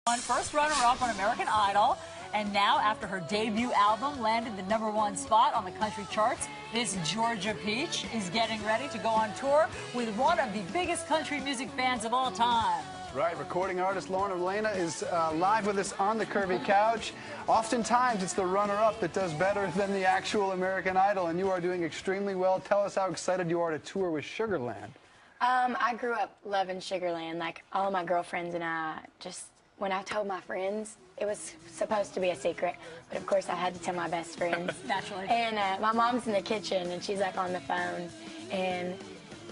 First runner-up on American Idol, and now after her debut album landed the #1 spot on the country charts, this Georgia Peach is getting ready to go on tour with one of the biggest country music bands of all time. Right, recording artist Alaina is live with us on the curvy couch. Oftentimes, it's the runner-up that does better than the actual American Idol, and you are doing extremely well. Tell us how excited you are to tour with Sugarland. I grew up loving Sugarland. Like, all of my girlfriends and I just, when I told my friends, it was supposed to be a secret, but of course I had to tell my best friends. Naturally. And my mom's in the kitchen, and she's like on the phone, and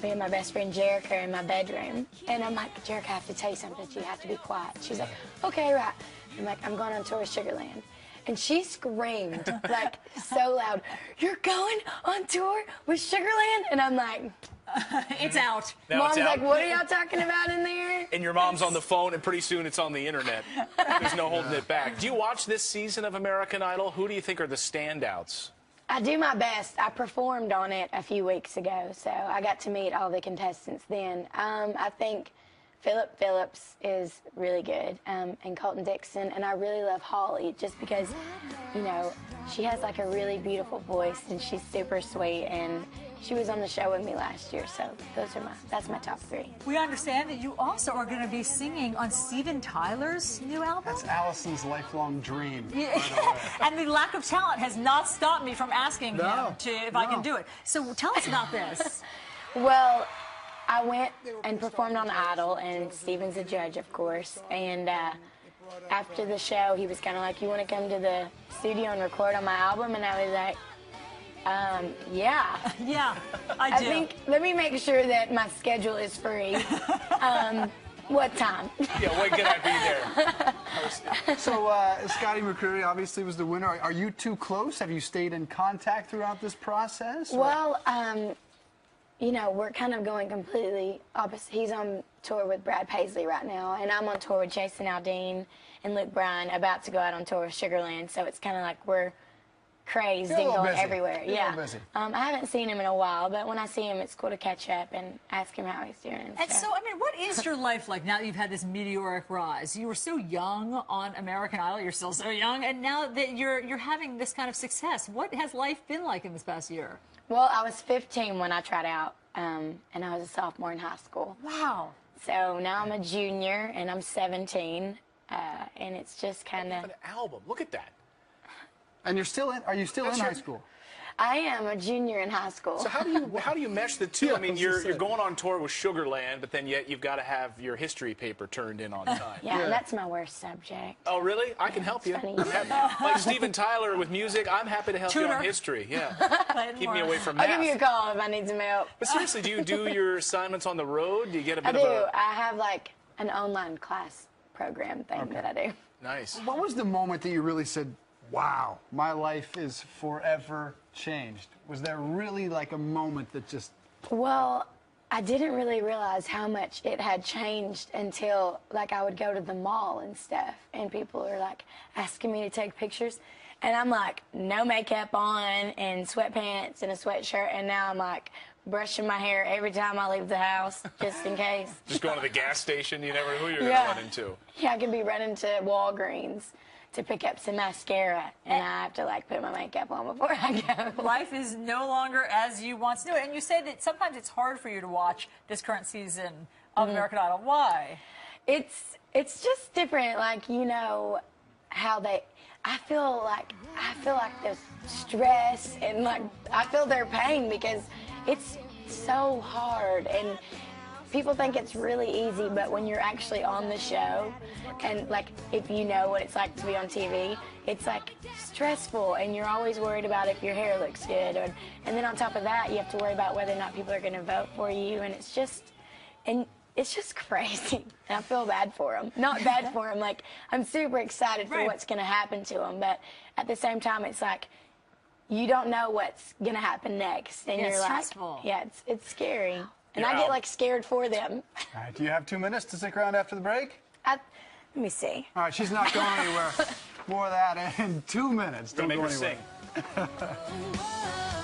me and my best friend Jerica are in my bedroom, and I'm like, Jerica, I have to tell you something. You have to be quiet. She's like, okay, right. I'm like, I'm going on tour with Sugarland. And she screamed, like, so loud, you're going on tour with Sugarland? And I'm like, it's out. Now Mom's it's out. like, what are y'all talking about in there? And your mom's on the phone, and pretty soon it's on the internet. There's no holding it back. Do you watch this season of American Idol? Who do you think are the standouts? I do my best. I performed on it a few weeks ago, so I got to meet all the contestants then. I think Philip Phillips is really good, and Colton Dixon, and I really love Holly just because, you know, she has like a really beautiful voice, and she's super sweet, and she was on the show with me last year, so that's my top 3. We understand that you also are going to be singing on Steven Tyler's new album. That's Allison's lifelong dream. Yeah. And the lack of talent has not stopped me from asking him if I can do it. So tell us about this. Well, I went and performed on Idol, and Steven's a judge, of course, and after the show, he was kind of like, you want to come to the studio and record on my album? And I was like, yeah. Yeah, I do. think, let me make sure that my schedule is free. What time? Yeah, when can I be there? So, Scotty McCreery obviously was the winner. Are you two close? Have you stayed in contact throughout this process? Well, you know, we're kind of going completely opposite. He's on tour with Brad Paisley right now, and I'm on tour with Jason Aldean and Luke Bryan, about to go out on tour with Sugarland, so it's kind of like we're crazed and going everywhere. Yeah. I haven't seen him in a while, but when I see him, it's cool to catch up and ask him how he's doing. And so, I mean, what is your life like now that you've had this meteoric rise? You were so young on American Idol. You're still so young, and now that you're having this kind of success, what has life been like in this past year? Well, I was 15 when I tried out, and I was a sophomore in high school. Wow. So now I'm a junior, and I'm 17, and it's just kind of... An album. Look at that. And you're still in? Are you still in high school? I am a junior in high school. So how do you mesh the two? Yeah, I mean, you're going on tour with Sugarland, but then yet you've got to have your history paper turned in on time. Yeah, that's my worst subject. Oh, really? I can help you. funny. I'm happy. Like Steven Tyler with music, I'm happy to help you on history. Yeah. Keep me away from math. I'll give you a call if I need some help. But seriously, do you do your assignments on the road? Do you get a bit I of do. a... I have like an online class program thing that I do. Nice. What was the moment that you really said, wow, my life is forever changed? Was there really like a moment that just... Well, I didn't really realize how much it had changed until like I would go to the mall and stuff, and people are like asking me to take pictures, and I'm like no makeup on and sweatpants and a sweatshirt, and now I'm like brushing my hair every time I leave the house just in case. Just going to the gas station, you never know who you're going to run into. Yeah, I could be running to Walgreens to pick up some mascara, and I have to like put my makeup on before I go. Life is no longer as you once knew it. And you say that sometimes it's hard for you to watch this current season of American Idol. Why? It's just different. Like, you know how I feel like the stress, and like I feel their pain because it's so hard, and people think it's really easy, but when you're actually on the show, and like if you know what it's like to be on TV, it's like stressful, and you're always worried about if your hair looks good, and then on top of that, you have to worry about whether or not people are going to vote for you, and it's just crazy. And I feel bad for them. Not bad for them. Like, I'm super excited for what's going to happen to them, but at the same time, it's like you don't know what's going to happen next, and you're like, stressful. Yeah, it's scary. And I get like scared for them. All right, do you have 2 minutes to stick around after the break? Let me see. All right, she's not going anywhere. More of that in 2 minutes. Don't Don't make go her anywhere. sing.